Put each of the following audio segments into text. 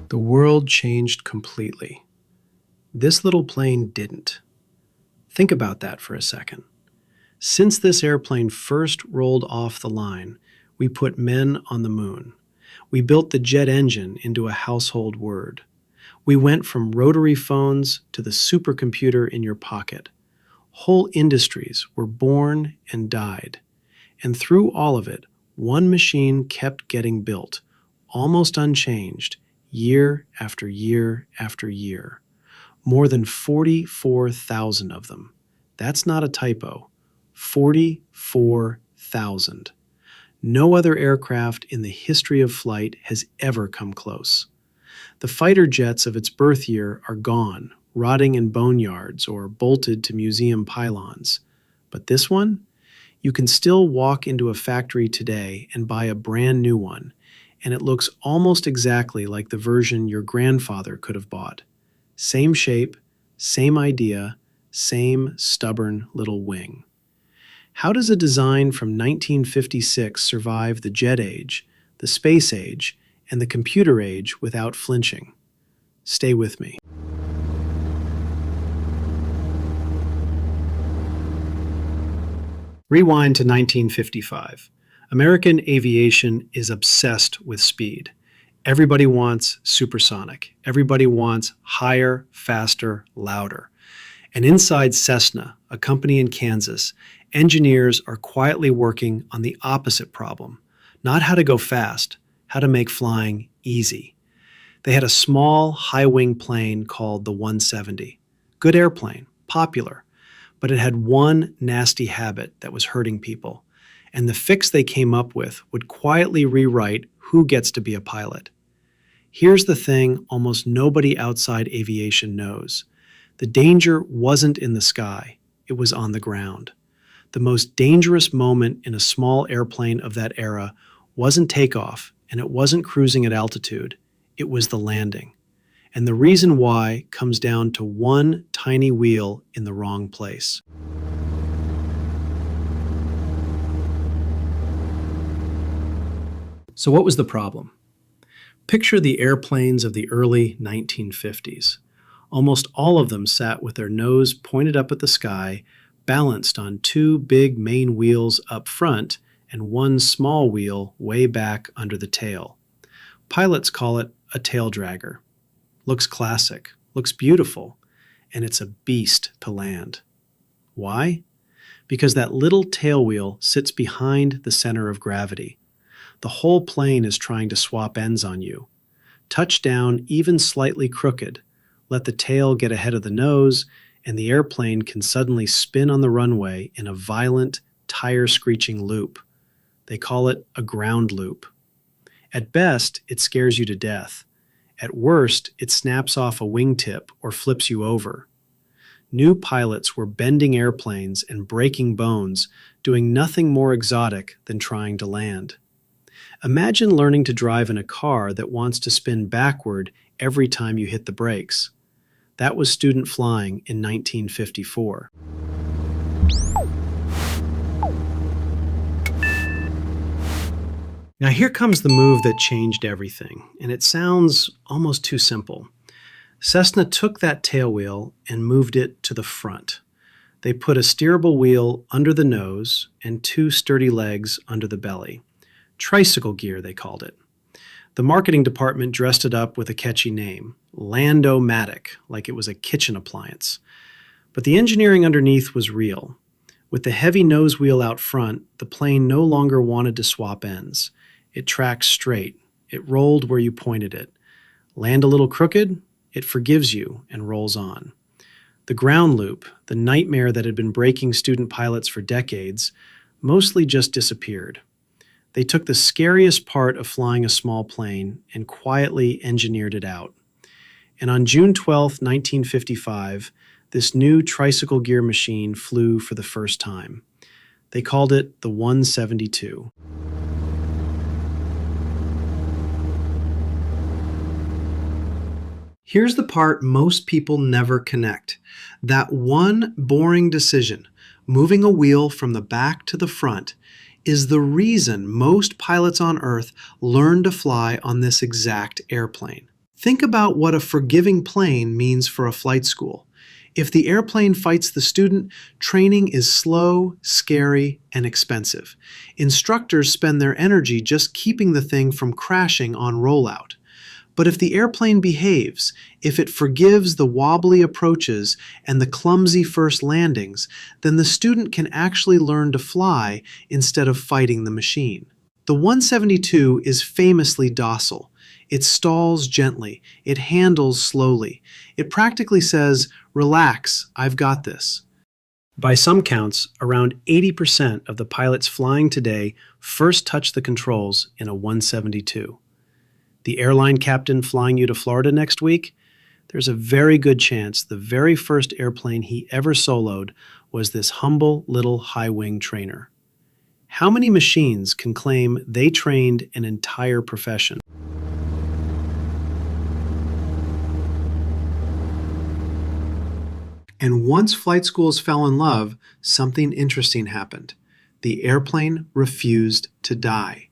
The world changed completely. This little plane didn't. Think about that for a second. Since this airplane first rolled off the line, we put men on the moon. We built the jet engine into a household word. We went from rotary phones to the supercomputer in your pocket. Whole industries were born and died. And through all of it, one machine kept getting built, almost unchanged, year after year after year. More than 44,000 of them. That's not a typo. 44,000. No other aircraft in the history of flight has ever come close. The fighter jets of its birth year are gone, rotting in boneyards or bolted to museum pylons. But this one? You can still walk into a factory today and buy a brand new one, and it looks almost exactly like the version your grandfather could have bought. Same shape, same idea, same stubborn little wing. How does a design from 1956 survive the jet age, the space age, and the computer age without flinching? Stay with me. Rewind to 1955. American aviation is obsessed with speed. Everybody wants supersonic. Everybody wants higher, faster, louder. And inside Cessna, a company in Kansas, engineers are quietly working on the opposite problem. Not how to go fast, how to make flying easy. They had a small, high-wing plane called the 170. Good airplane, popular. But it had one nasty habit that was hurting people. And the fix they came up with would quietly rewrite who gets to be a pilot. Here's the thing almost nobody outside aviation knows. The danger wasn't in the sky, it was on the ground. The most dangerous moment in a small airplane of that era wasn't takeoff, and it wasn't cruising at altitude, it was the landing. And the reason why comes down to one tiny wheel in the wrong place. So what was the problem? Picture the airplanes of the early 1950s. Almost all of them sat with their nose pointed up at the sky, balanced on two big main wheels up front and one small wheel way back under the tail. Pilots call it a tail dragger. Looks classic, looks beautiful, and it's a beast to land. Why? Because that little tail wheel sits behind the center of gravity. The whole plane is trying to swap ends on you. Touch down even slightly crooked, let the tail get ahead of the nose, and the airplane can suddenly spin on the runway in a violent, tire-screeching loop. They call it a ground loop. At best, it scares you to death. At worst, it snaps off a wingtip or flips you over. New pilots were bending airplanes and breaking bones, doing nothing more exotic than trying to land. Imagine learning to drive in a car that wants to spin backward every time you hit the brakes. That was student flying in 1954. Now here comes the move that changed everything, and it sounds almost too simple. Cessna took that tailwheel and moved it to the front. They put a steerable wheel under the nose and two sturdy legs under the belly. Tricycle gear, they called it. The marketing department dressed it up with a catchy name, Lando-matic, like it was a kitchen appliance. But the engineering underneath was real. With the heavy nose wheel out front, the plane no longer wanted to swap ends. It tracked straight. It rolled where you pointed it. Land a little crooked, it forgives you and rolls on. The ground loop, the nightmare that had been breaking student pilots for decades, mostly just disappeared. They took the scariest part of flying a small plane and quietly engineered it out. And on June 12, 1955, this new tricycle gear machine flew for the first time. They called it the 172. Here's the part most people never connect. That one boring decision, moving a wheel from the back to the front, is the reason most pilots on Earth learn to fly on this exact airplane. Think about what a forgiving plane means for a flight school. If the airplane fights the student, training is slow, scary, and expensive. Instructors spend their energy just keeping the thing from crashing on rollout. But if the airplane behaves, if it forgives the wobbly approaches and the clumsy first landings, then the student can actually learn to fly instead of fighting the machine. The 172 is famously docile. It stalls gently. It handles slowly. It practically says, "Relax, I've got this." By some counts, around 80% of the pilots flying today first touch the controls in a 172. The airline captain flying you to Florida next week, there's a very good chance the very first airplane he ever soloed was this humble little high-wing trainer. How many machines can claim they trained an entire profession? And once flight schools fell in love, something interesting happened. The airplane refused to die.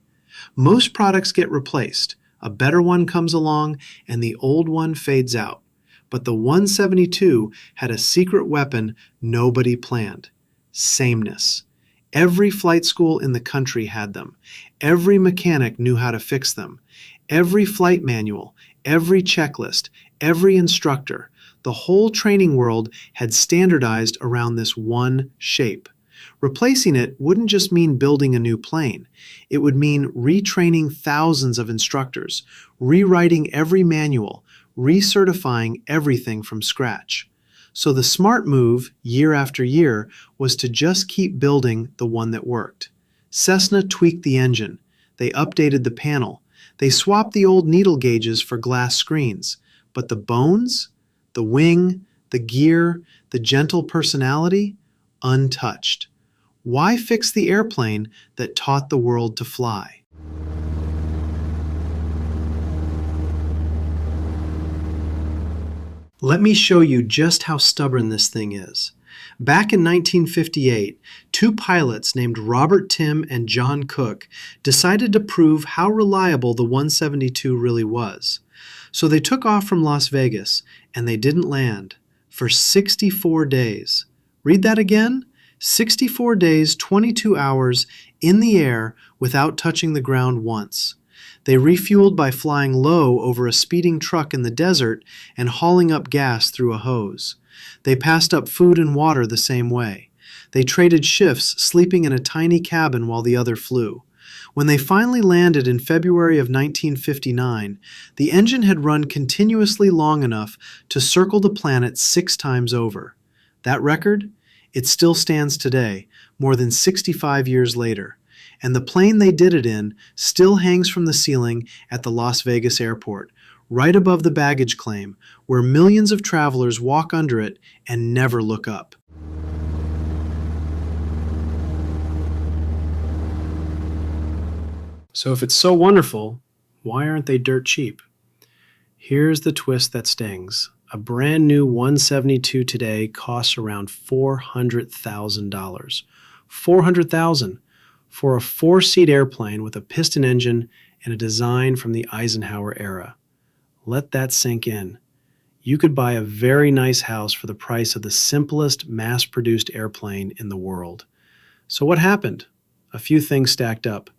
Most products get replaced. A better one comes along, and the old one fades out. But the 172 had a secret weapon nobody planned: sameness. Every flight school in the country had them. Every mechanic knew how to fix them. Every flight manual, every checklist, every instructor, the whole training world had standardized around this one shape. Replacing it wouldn't just mean building a new plane. It would mean retraining thousands of instructors, rewriting every manual, recertifying everything from scratch. So the smart move, year after year, was to just keep building the one that worked. Cessna tweaked the engine. They updated the panel. They swapped the old needle gauges for glass screens. But the bones, the wing, the gear, the gentle personality, untouched. Why fix the airplane that taught the world to fly? Let me show you just how stubborn this thing is. Back in 1958, two pilots named Robert Tim and John Cook decided to prove how reliable the 172 really was. So they took off from Las Vegas, and they didn't land for 64 days. Read that again? 64 days, 22 hours in the air without touching the ground once. They refueled by flying low over a speeding truck in the desert and hauling up gas through a hose. They passed up food and water the same way. They traded shifts, sleeping in a tiny cabin while the other flew. When they finally landed in February of 1959, the engine had run continuously long enough to circle the planet 6 times over. That record? It still stands today, more than 65 years later. And the plane they did it in still hangs from the ceiling at the Las Vegas airport, right above the baggage claim, where millions of travelers walk under it and never look up. So if it's so wonderful, why aren't they dirt cheap? Here's the twist that stings. A brand new 172 today costs around $400,000. $400,000 for a 4-seat airplane with a piston engine and a design from the Eisenhower era. Let that sink in. You could buy a very nice house for the price of the simplest mass-produced airplane in the world. So what happened? A few things stacked up.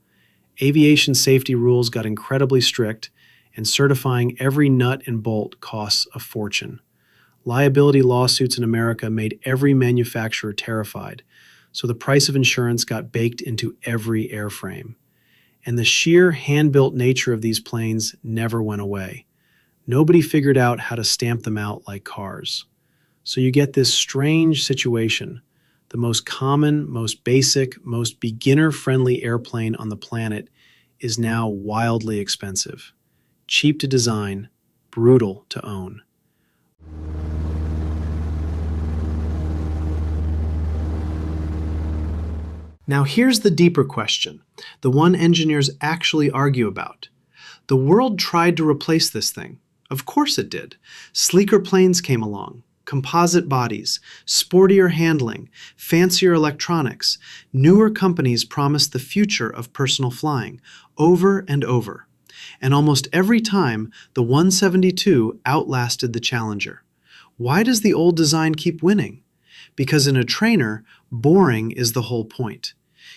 Aviation safety rules got incredibly strict, and certifying every nut and bolt costs a fortune. Liability lawsuits in America made every manufacturer terrified, so the price of insurance got baked into every airframe. And the sheer hand-built nature of these planes never went away. Nobody figured out how to stamp them out like cars. So you get this strange situation. The most common, most basic, most beginner-friendly airplane on the planet is now wildly expensive. Cheap to design, brutal to own. Now here's the deeper question, the one engineers actually argue about. The world tried to replace this thing. Of course it did. Sleeker planes came along, composite bodies, sportier handling, fancier electronics. Newer companies promised the future of personal flying over and over. And almost every time, the 172 outlasted the Challenger. Why does the old design keep winning? Because in a trainer, boring is the whole point.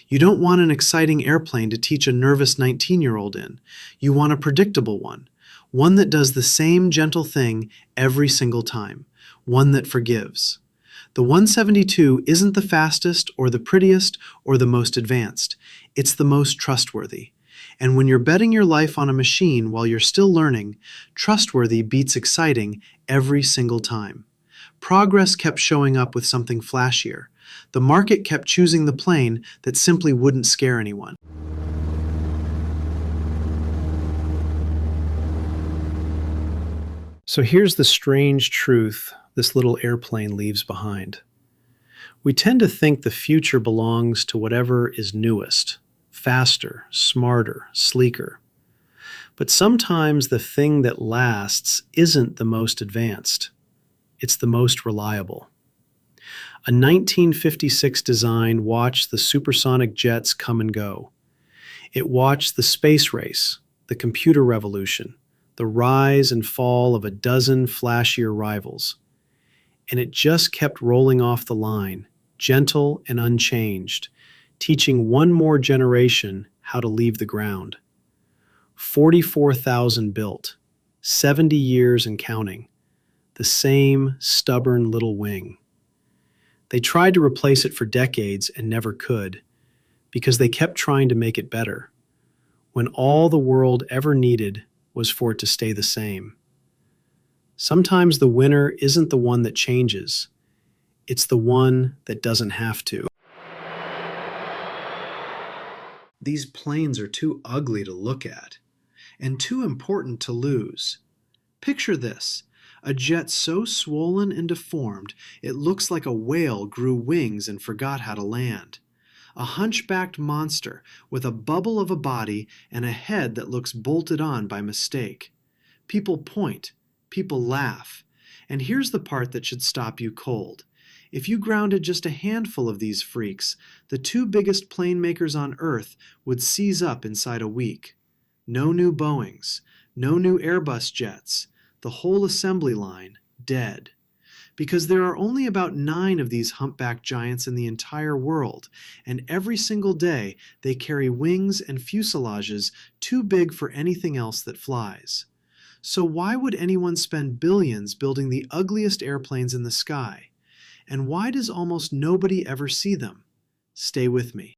You don't want an exciting airplane to teach a nervous 19-year-old in. You want a predictable one that does the same gentle thing every single time, one that forgives. The 172 isn't the fastest or the prettiest or the most advanced. It's the most trustworthy. And when you're betting your life on a machine while you're still learning, trustworthy beats exciting every single time. Progress kept showing up with something flashier. The market kept choosing the plane that simply wouldn't scare anyone. So here's the strange truth this little airplane leaves behind. We tend to think the future belongs to whatever is newest, faster, smarter, sleeker. But sometimes the thing that lasts isn't the most advanced. It's the most reliable. A 1956 design watched the supersonic jets come and go. It watched the space race, the computer revolution, the rise and fall of a dozen flashier rivals. And it just kept rolling off the line, gentle and unchanged, teaching one more generation how to leave the ground. 44,000 built, 70 years and counting, the same stubborn little wing. They tried to replace it for decades and never could, because they kept trying to make it better, when all the world ever needed was for it to stay the same. Sometimes the winner isn't the one that changes, it's the one that doesn't have to. These planes are too ugly to look at, and too important to lose. Picture this. A jet so swollen and deformed it looks like a whale grew wings and forgot how to land. A hunchbacked monster with a bubble of a body and a head that looks bolted on by mistake. People point, people laugh. And here's the part that should stop you cold. If you grounded just a handful of these freaks, the two biggest plane makers on Earth would seize up inside a week. No new Boeings, no new Airbus jets. The whole assembly line dead. Because there are only about 9 of these humpback giants in the entire world, and every single day they carry wings and fuselages too big for anything else that flies. So why would anyone spend billions building the ugliest airplanes in the sky? And why does almost nobody ever see them? Stay with me.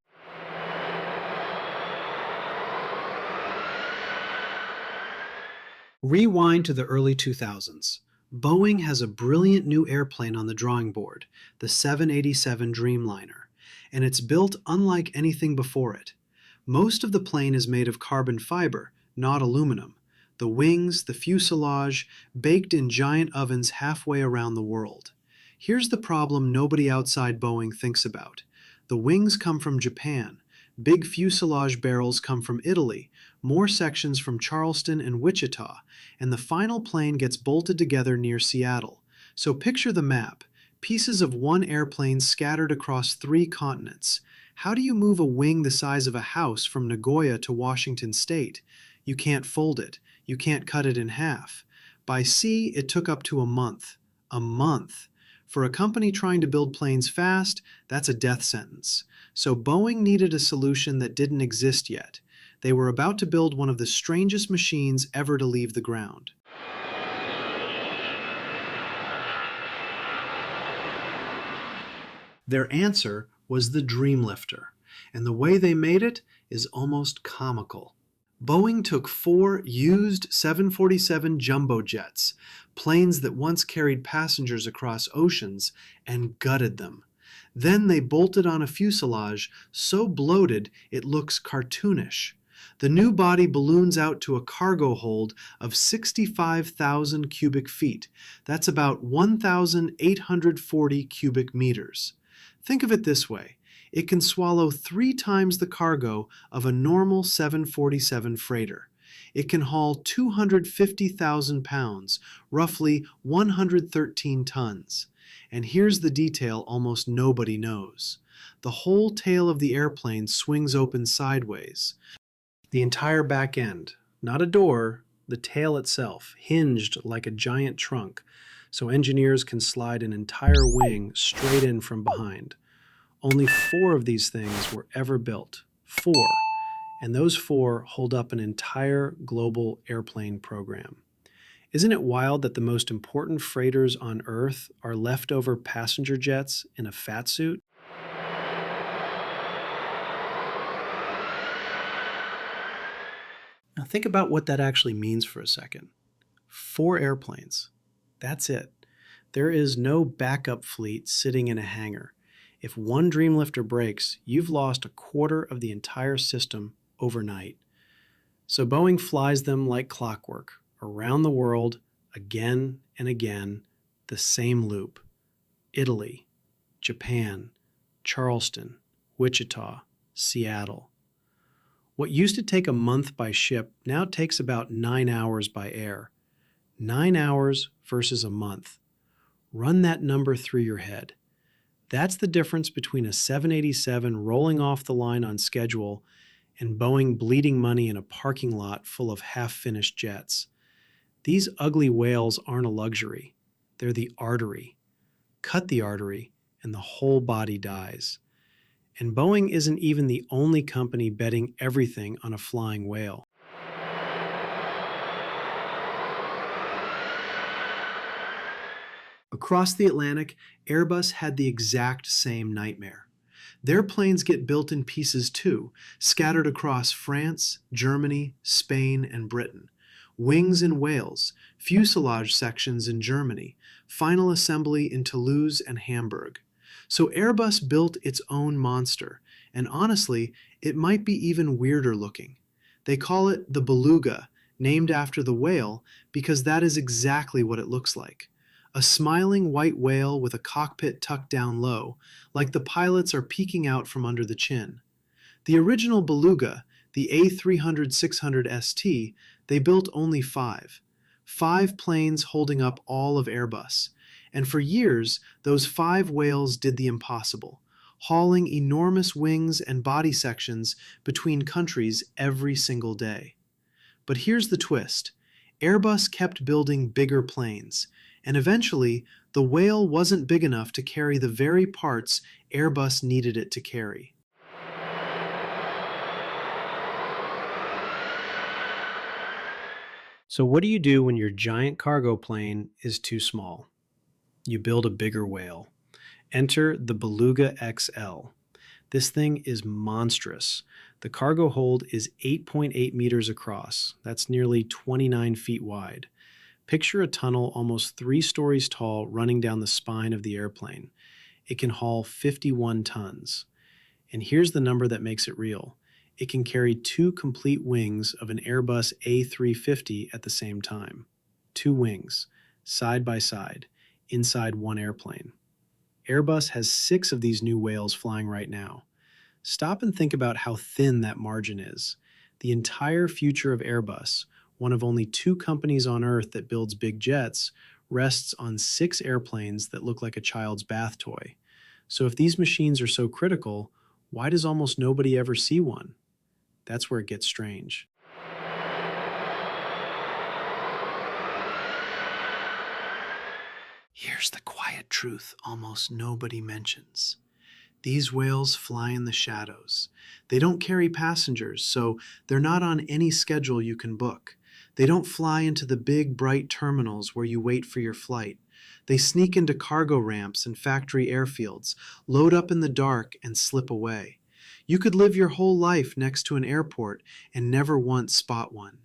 Rewind to the early 2000s. Boeing has a brilliant new airplane on the drawing board, the 787 Dreamliner, and it's built unlike anything before it. Most of the plane is made of carbon fiber, not aluminum. The wings, the fuselage, baked in giant ovens halfway around the world. Here's the problem nobody outside Boeing thinks about. The wings come from Japan. Big fuselage barrels come from Italy, more sections from Charleston and Wichita, and the final plane gets bolted together near Seattle. So picture the map, pieces of one airplane scattered across 3 continents. How do you move a wing the size of a house from Nagoya to Washington State? You can't fold it. You can't cut it in half. By sea, it took up to a month. A month. For a company trying to build planes fast, that's a death sentence. So Boeing needed a solution that didn't exist yet. They were about to build one of the strangest machines ever to leave the ground. Their answer was the Dreamlifter, and the way they made it is almost comical. Boeing took 4 used 747 jumbo jets, planes that once carried passengers across oceans, and gutted them. Then they bolted on a fuselage so bloated it looks cartoonish. The new body balloons out to a cargo hold of 65,000 cubic feet. That's about 1,840 cubic meters. Think of it this way. It can swallow 3 times the cargo of a normal 747 freighter. It can haul 250,000 pounds, roughly 113 tons. And here's the detail almost nobody knows. The whole tail of the airplane swings open sideways. The entire back end, not a door, the tail itself, hinged like a giant trunk, so engineers can slide an entire wing straight in from behind. Only 4 of these things were ever built. 4. And those 4 hold up an entire global airplane program. Isn't it wild that the most important freighters on Earth are leftover passenger jets in a fat suit? Now think about what that actually means for a second. 4 airplanes. That's it. There is no backup fleet sitting in a hangar. If one Dreamlifter breaks, you've lost a quarter of the entire system overnight. So Boeing flies them like clockwork, around the world, again and again, the same loop. Italy, Japan, Charleston, Wichita, Seattle. What used to take a month by ship now takes about 9 hours by air. 9 hours versus a month. Run that number through your head. That's the difference between a 787 rolling off the line on schedule and Boeing bleeding money in a parking lot full of half-finished jets. These ugly whales aren't a luxury. They're the artery. Cut the artery, and the whole body dies. And Boeing isn't even the only company betting everything on a flying whale. Across the Atlantic, Airbus had the exact same nightmare. Their planes get built in pieces too, scattered across France, Germany, Spain, and Britain. Wings in Wales, fuselage sections in Germany, final assembly in Toulouse and Hamburg. So Airbus built its own monster, and honestly, it might be even weirder looking. They call it the Beluga, named after the whale, because that is exactly what it looks like. A smiling white whale with a cockpit tucked down low, like the pilots are peeking out from under the chin. The original Beluga, the A300-600 ST, they built only 5. 5 planes holding up all of Airbus. And for years, those 5 whales did the impossible, hauling enormous wings and body sections between countries every single day. But here's the twist. Airbus kept building bigger planes, and eventually, the whale wasn't big enough to carry the very parts Airbus needed it to carry. So what do you do when your giant cargo plane is too small? You build a bigger whale. Enter the Beluga XL. This thing is monstrous. The cargo hold is 8.8 meters across. That's nearly 29 feet wide. Picture a tunnel almost 3 stories tall running down the spine of the airplane. It can haul 51 tons. And here's the number that makes it real. It can carry 2 complete wings of an Airbus A350 at the same time. 2 wings, side by side, inside one airplane. Airbus has 6 of these new whales flying right now. Stop and think about how thin that margin is. The entire future of Airbus, one of only 2 companies on Earth that builds big jets, rests on 6 airplanes that look like a child's bath toy. So if these machines are so critical, why does almost nobody ever see one? That's where it gets strange. Here's the quiet truth almost nobody mentions. These whales fly in the shadows. They don't carry passengers, so they're not on any schedule you can book. They don't fly into the big, bright terminals where you wait for your flight. They sneak into cargo ramps and factory airfields, load up in the dark, and slip away. You could live your whole life next to an airport and never once spot one.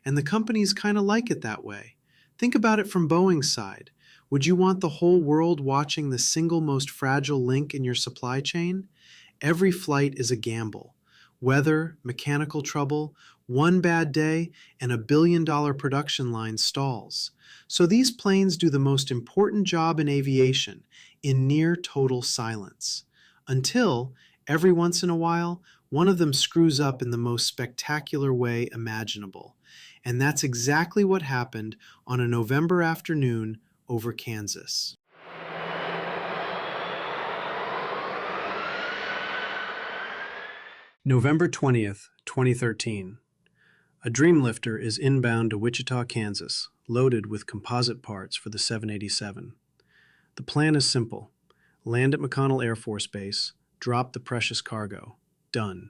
And the companies kind of like it that way. Think about it from Boeing's side. Would you want the whole world watching the single most fragile link in your supply chain? Every flight is a gamble. Weather, mechanical trouble, one bad day, and a billion-dollar production line stalls. So these planes do the most important job in aviation, in near total silence. Until, every once in a while, one of them screws up in the most spectacular way imaginable. And that's exactly what happened on a November afternoon over Kansas. November 20th, 2013. A Dreamlifter is inbound to Wichita, Kansas, loaded with composite parts for the 787. The plan is simple. Land at McConnell Air Force Base, drop the precious cargo. Done.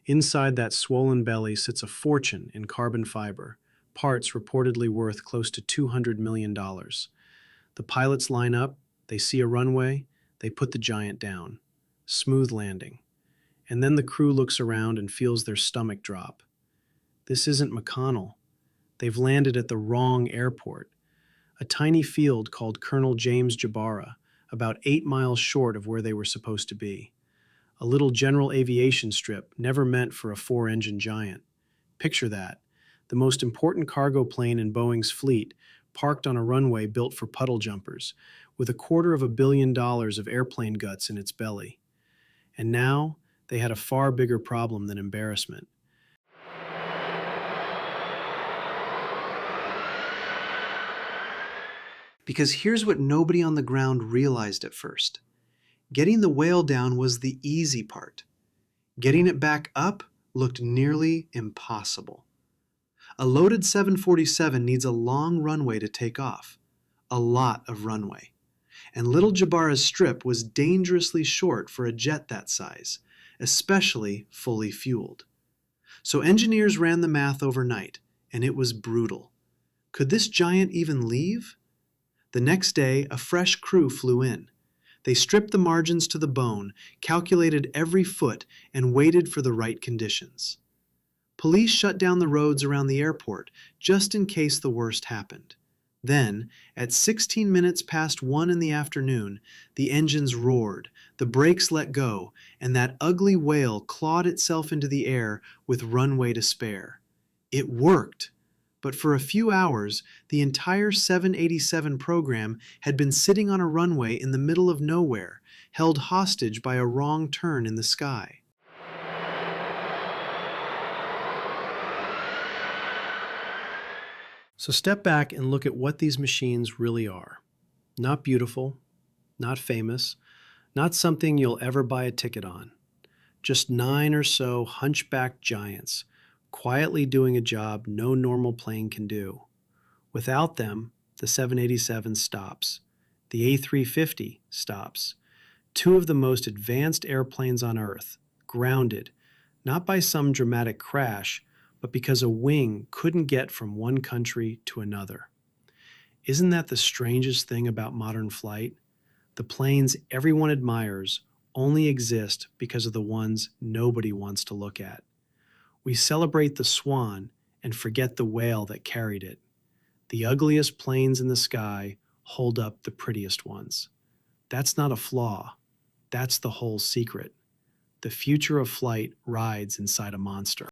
Inside that swollen belly sits a fortune in carbon fiber, parts reportedly worth close to $200 million. The pilots line up, they see a runway, they put the giant down. Smooth landing. And then the crew looks around and feels their stomach drop. This isn't McConnell. They've landed at the wrong airport, a tiny field called Colonel James Jabara, about 8 miles short of where they were supposed to be. A little general aviation strip never meant for a 4-engine giant. Picture that. The most important cargo plane in Boeing's fleet, parked on a runway built for puddle jumpers, with $250 million of airplane guts in its belly. And now, they had a far bigger problem than embarrassment. Because here's what nobody on the ground realized at first. Getting the whale down was the easy part. Getting it back up looked nearly impossible. A loaded 747 needs a long runway to take off. A lot of runway. And little Jabara's strip was dangerously short for a jet that size, especially fully fueled. So engineers ran the math overnight, and it was brutal. Could this giant even leave? The next day, a fresh crew flew in. They stripped the margins to the bone, calculated every foot, and waited for the right conditions. Police shut down the roads around the airport just in case the worst happened. Then, at 16 minutes past 1 in the afternoon, the engines roared, the brakes let go, and that ugly whale clawed itself into the air with runway to spare. It worked! But for a few hours, the entire 787 program had been sitting on a runway in the middle of nowhere, held hostage by a wrong turn in the sky. So step back and look at what these machines really are. Not beautiful, not famous, not something you'll ever buy a ticket on. Just 9 or so hunchbacked giants, quietly doing a job no normal plane can do. Without them, the 787 stops. The A350 stops. 2 of the most advanced airplanes on Earth, grounded, not by some dramatic crash, but because a wing couldn't get from one country to another. Isn't that the strangest thing about modern flight? The planes everyone admires only exist because of the ones nobody wants to look at. We celebrate the swan and forget the whale that carried it. The ugliest planes in the sky hold up the prettiest ones. That's not a flaw. That's the whole secret. The future of flight rides inside a monster.